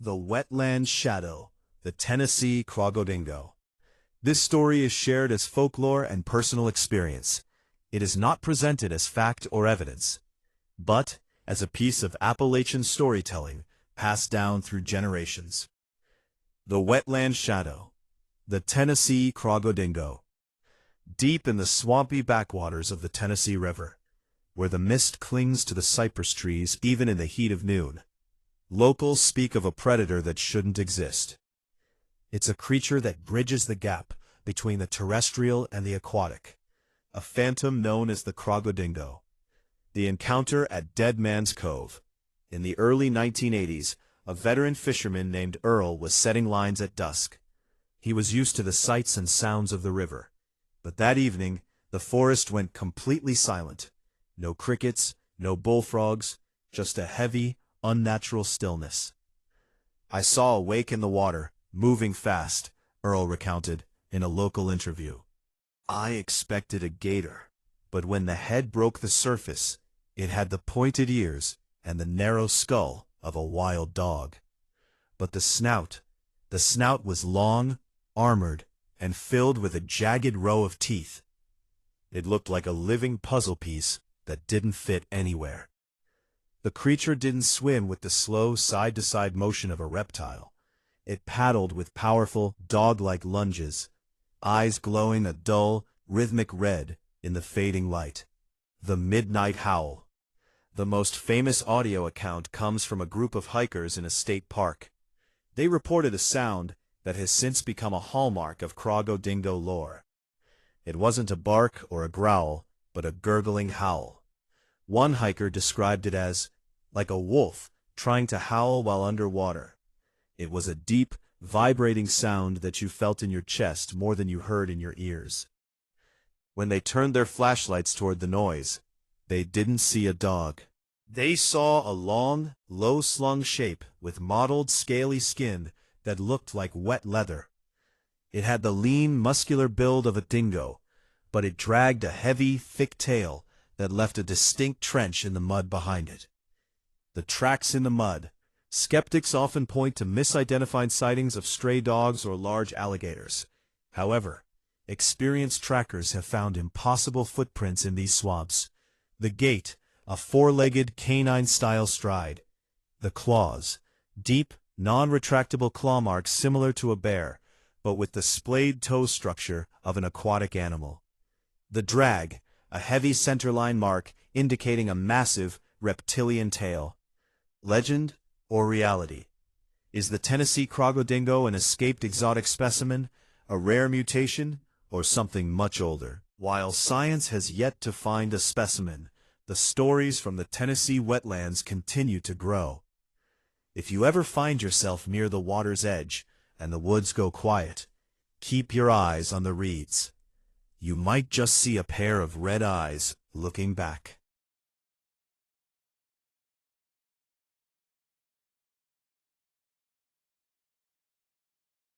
The Wetland Shadow, the Tennessee Crocodingo. This story is shared as folklore and personal experience. It is not presented as fact or evidence, but as a piece of Appalachian storytelling passed down through generations. The Wetland Shadow, the Tennessee Crocodingo. Deep in the swampy backwaters of the Tennessee River, where the mist clings to the cypress trees even in the heat of noon, locals speak of a predator that shouldn't exist. It's a creature that bridges the gap between the terrestrial and the aquatic, a phantom known as the Crocodingo. The encounter at Dead Man's Cove. In the early 1980s, a veteran fisherman named Earl was setting lines at dusk. He was used to the sights and sounds of the river. But that evening, the forest went completely silent. No crickets, no bullfrogs, just a heavy, unnatural stillness. "I saw a wake in the water, moving fast," Earl recounted in a local interview. "I expected a gator, but when the head broke the surface, it had the pointed ears and the narrow skull of a wild dog. But the snout was long, armored, and filled with a jagged row of teeth. It looked like a living puzzle piece that didn't fit anywhere." The creature didn't swim with the slow side-to-side motion of a reptile. It paddled with powerful, dog-like lunges, eyes glowing a dull, rhythmic red in the fading light. The Midnight Howl. The most famous audio account comes from a group of hikers in a state park. They reported a sound that has since become a hallmark of Crocodingo lore. It wasn't a bark or a growl, but a gurgling howl. One hiker described it as like a wolf trying to howl while underwater. It was a deep, vibrating sound that you felt in your chest more than you heard in your ears. When they turned their flashlights toward the noise, they didn't see a dog. They saw a long, low-slung shape with mottled, scaly skin that looked like wet leather. It had the lean, muscular build of a dingo, but it dragged a heavy, thick tail that left a distinct trench in the mud behind it. The tracks in the mud. Skeptics often point to misidentified sightings of stray dogs or large alligators. However, experienced trackers have found impossible footprints in these swamps. The gait, a four-legged canine-style stride. The claws, deep, non-retractable claw marks similar to a bear, but with the splayed toe structure of an aquatic animal. The drag, a heavy centerline mark indicating a massive, reptilian tail. Legend or reality? Is the Tennessee Crocodingo an escaped exotic specimen, a rare mutation, or something much older? While science has yet to find a specimen, the stories from the Tennessee wetlands continue to grow. If you ever find yourself near the water's edge and the woods go quiet, keep your eyes on the reeds. You might just see a pair of red eyes looking back.